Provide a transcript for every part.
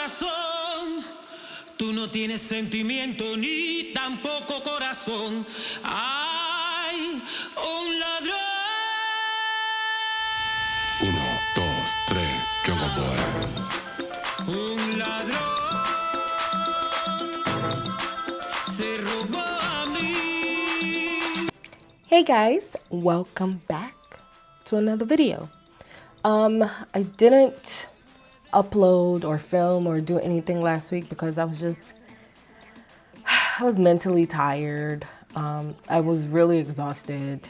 razón. Tú no tienes sentimiento ni tampoco corazón. Hay un ladrón. 1, 2, 3, Jungle Boy. Un ladrón se robó a mí. Hey guys, welcome back to another video. I didn't upload or film or do anything last week because I was mentally tired. I was really exhausted.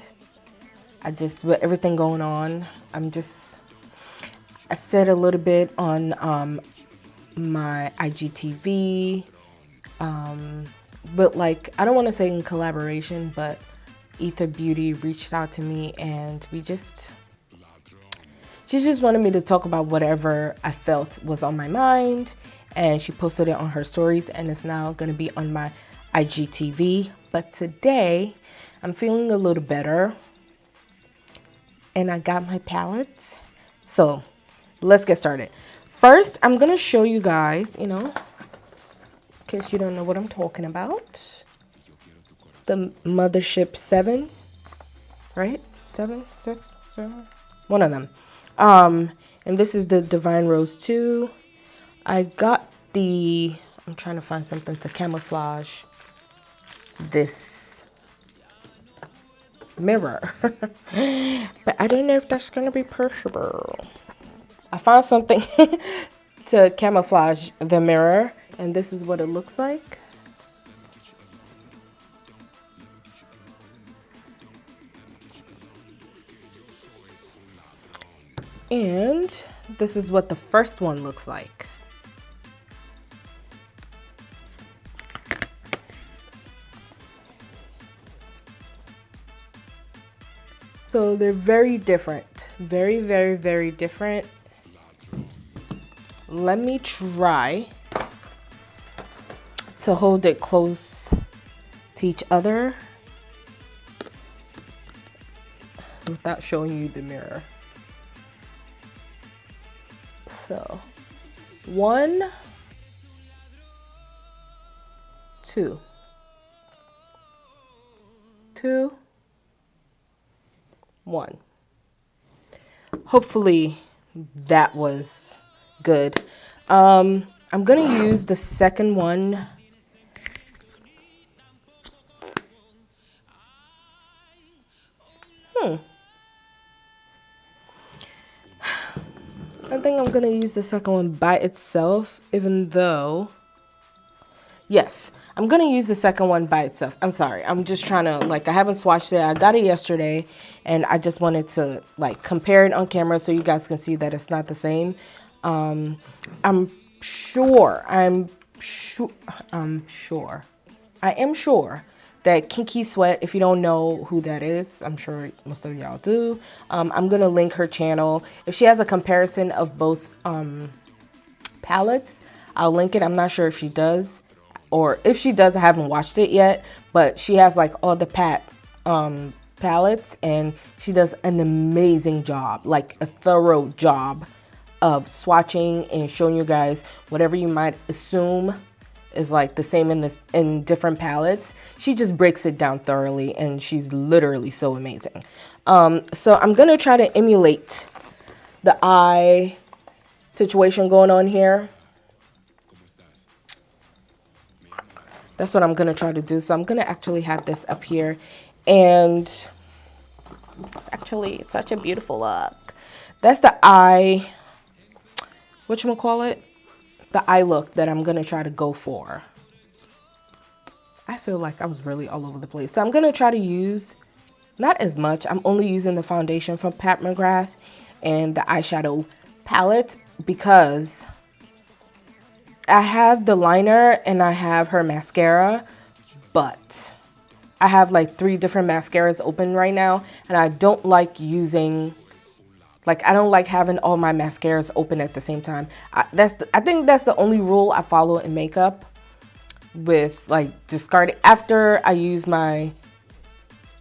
With everything going on, I said a little bit on my IGTV, but like, I don't want to say in collaboration, but Ether Beauty reached out to me and she just wanted me to talk about whatever I felt was on my mind, and she posted it on her stories, and it's now going to be on my IGTV. But today I'm feeling a little better and I got my palettes. So let's get started. First, I'm going to show you guys, in case you don't know what I'm talking about. It's the Mothership 7, right? 7, 6, 7, one of them. And this is the Divine Rose 2. I got I'm trying to find something to camouflage this mirror. But I don't know if that's going to be possible. I found something to camouflage the mirror, and this is what it looks like. And this is what the first one looks like. So they're very different. Very, very, very different. Let me try to hold it close to each other without showing you the mirror. So 1, 2, 2, 1. Hopefully that was good. I'm gonna use the second one. I think I'm gonna use the second one by itself, even though, yes, I'm gonna use the second one by itself. I'm sorry, I'm just trying to, I haven't swatched it. I got it yesterday, and I just wanted to, compare it on camera so you guys can see that it's not the same. I am sure that Kinky Sweat, if you don't know who that is, I'm sure most of y'all do. I'm going to link her channel. If she has a comparison of both palettes, I'll link it. I'm not sure if she does, or if she does, I haven't watched it yet, but she has all the Pat palettes, and she does an amazing job, a thorough job of swatching and showing you guys whatever you might assume is the same in different palettes. She just breaks it down thoroughly, and she's literally so amazing. So I'm gonna try to emulate the eye situation going on here. That's what I'm gonna try to do. So I'm gonna actually have this up here, and it's actually such a beautiful look. That's the eye, whatchamacallit? The eye look that I'm gonna try to go for. I feel like I was really all over the place. So I'm gonna try to use, not as much. I'm only using the foundation from Pat McGrath and the eyeshadow palette because I have the liner and I have her mascara, but I have 3 different mascaras open right now, and I don't like using, I don't like having all my mascaras open at the same time. I think that's the only rule I follow in makeup, with discarding. After I use my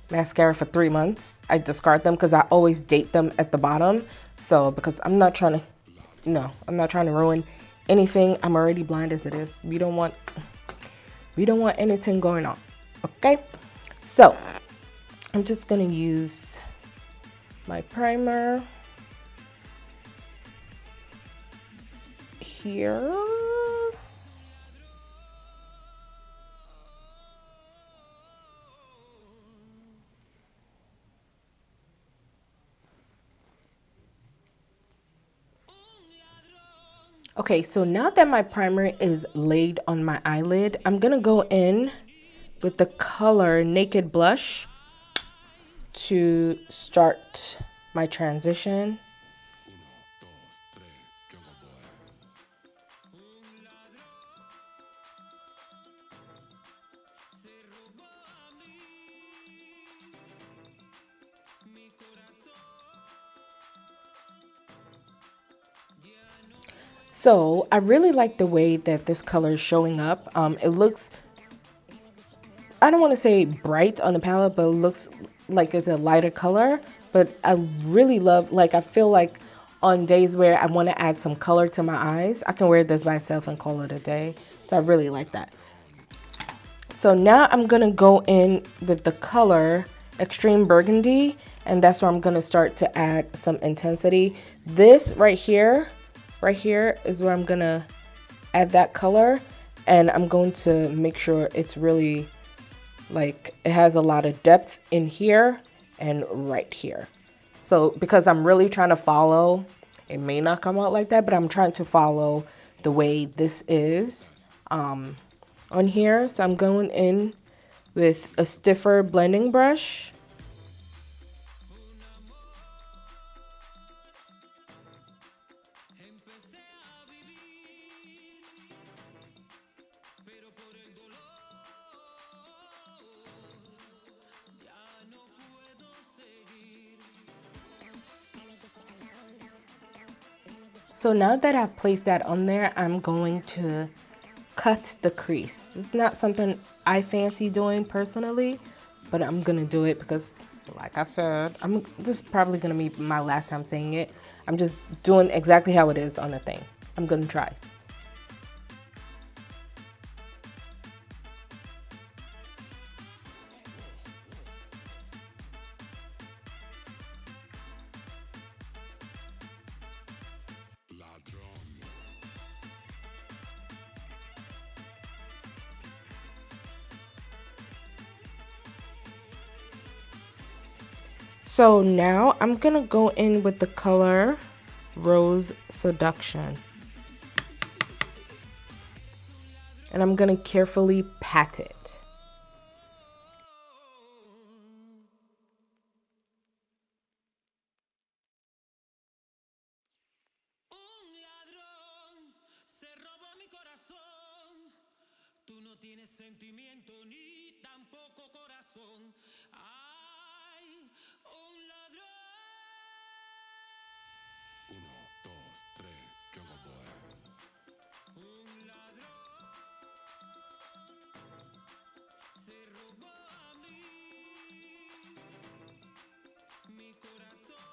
mascara for 3 months, I discard them because I always date them at the bottom. So because I'm not trying to ruin anything. I'm already blind as it is. We don't want anything going on. Okay, so I'm just gonna use my primer here. Okay, so now that my primer is laid on my eyelid, I'm gonna go in with the color Naked Blush to start my transition. So I really like the way that this color is showing up. It looks, I don't want to say bright on the palette, but it looks like it's a lighter color. But I really love, like, I feel like on days where I want to add some color to my eyes, I can wear this by itself and call it a day. So I really like that. So now I'm going to go in with the color Extreme Burgundy, and that's where I'm going to start to add some intensity. This right here is where I'm going to add that color, and I'm going to make sure it's really, like, it has a lot of depth in here and right here. So because I'm really trying to follow, it may not come out like that, but I'm trying to follow the way this is on here. So I'm going in with a stiffer blending brush. So now that I've placed that on there, I'm going to cut the crease. It's not something I fancy doing personally, but I'm gonna do it because, like I said, this is probably gonna be my last time saying it. I'm just doing exactly how it is on the thing. I'm gonna try. So now I'm gonna go in with the color Rose Seduction. And I'm gonna carefully pat it. Tienes sentimiento ni tampoco corazón. Ay, un ladrón. 1, 2, 3, Jungle Boy. Un ladrón se robó a mi corazón.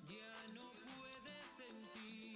Ya no puede sentir.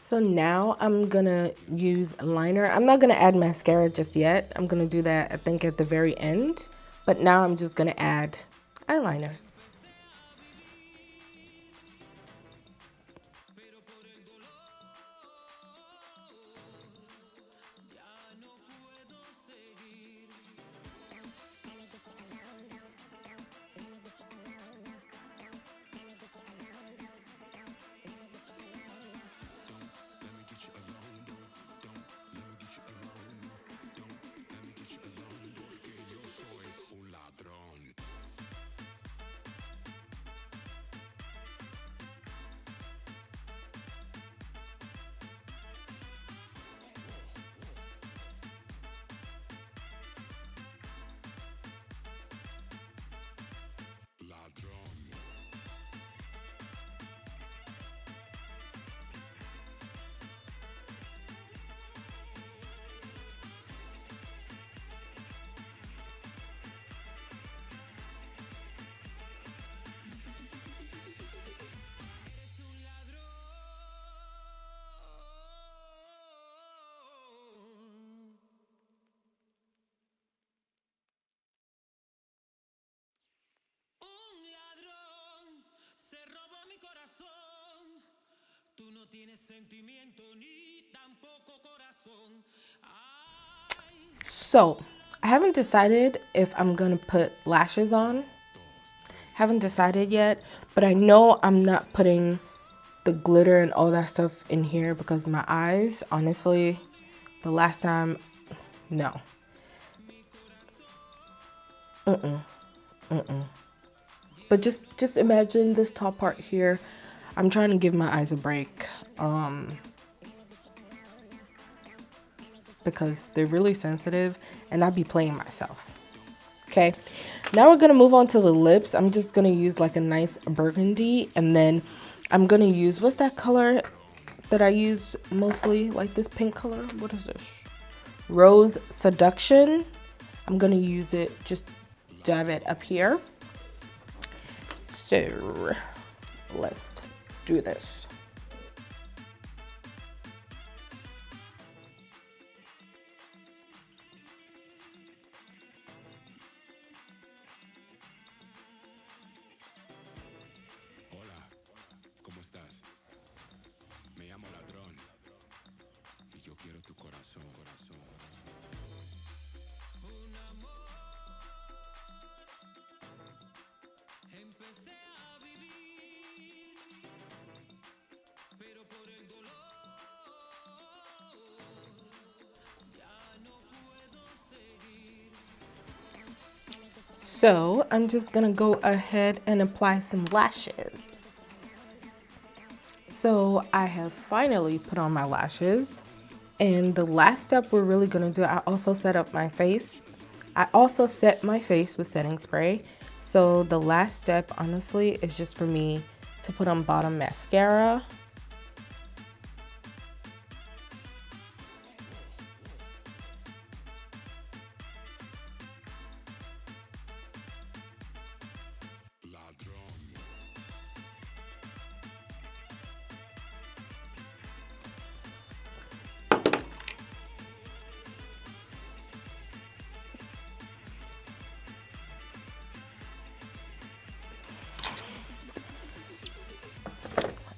So now I'm gonna use liner. I'm not gonna add mascara just yet. I'm gonna do that, I think, at the very end. But now I'm just gonna add eyeliner. mi corazón. Tú no tienes sentimiento ni tampoco corazón. Ay, So, I haven't decided if I'm gonna put lashes on. Haven't decided yet, but I know I'm not putting the glitter and all that stuff in here because my eyes, honestly, the last time, no. But just imagine this top part here. I'm trying to give my eyes a break. Because they're really sensitive and I'd be playing myself. Okay, now we're gonna move on to the lips. I'm just gonna use like a nice burgundy, and then I'm gonna use, what's that color that I use mostly, like this pink color? What is this? Rose Seduction. I'm gonna use it, just dab it up here. So let's do this. Hola, ¿cómo estás? Me llamo Ladrón y yo quiero tu corazón, corazón, corazón. un amor. Empecé a vivir, pero por el dolor ya no puedo seguir. So I'm just gonna go ahead and apply some lashes. So I have finally put on my lashes, and the last step we're really gonna do, I also set up my face. I also set my face with setting spray. So the last step, honestly, is just for me to put on bottom mascara. Ladrón.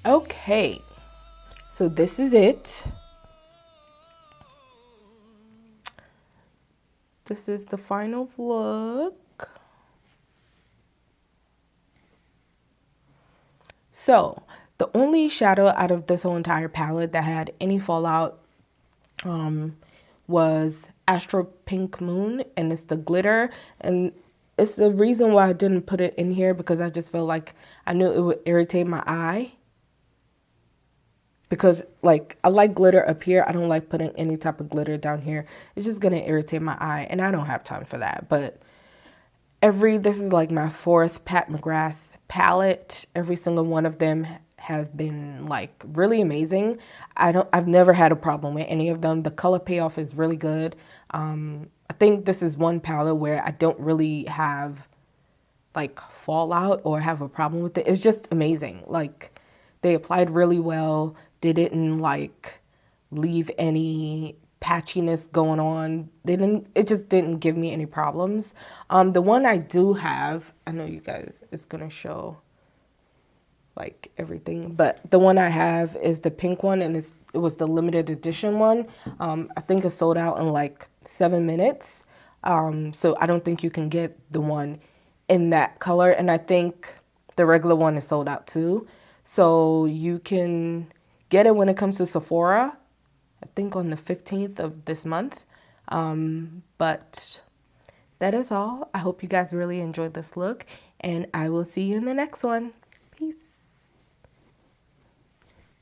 Okay, so this is it. This is the final look. So the only shadow out of this whole entire palette that had any fallout was Astro Pink Moon, and it's the glitter, and it's the reason why I didn't put it in here because I just felt like I knew it would irritate my eye. Because like I like glitter up here, I don't like putting any type of glitter down here. It's just gonna irritate my eye, and I don't have time for that. But this is like my fourth Pat McGrath palette. Every single one of them have been like really amazing. I've never had a problem with any of them. The color payoff is really good. I think this is one palette where I don't really have like fallout or have a problem with it. It's just amazing. Like they applied really well. They didn't like leave any patchiness going on. It just didn't give me any problems. The one I do have, I know you guys, it's gonna show like everything, but the one I have is the pink one, and it was the limited edition one. I think it sold out in like 7 minutes. So I don't think you can get the one in that color, and I think the regular one is sold out too. So you can get it when it comes to Sephora, I think on the 15th of this month. But that is all. I hope you guys really enjoyed this look, and I will see you in the next one.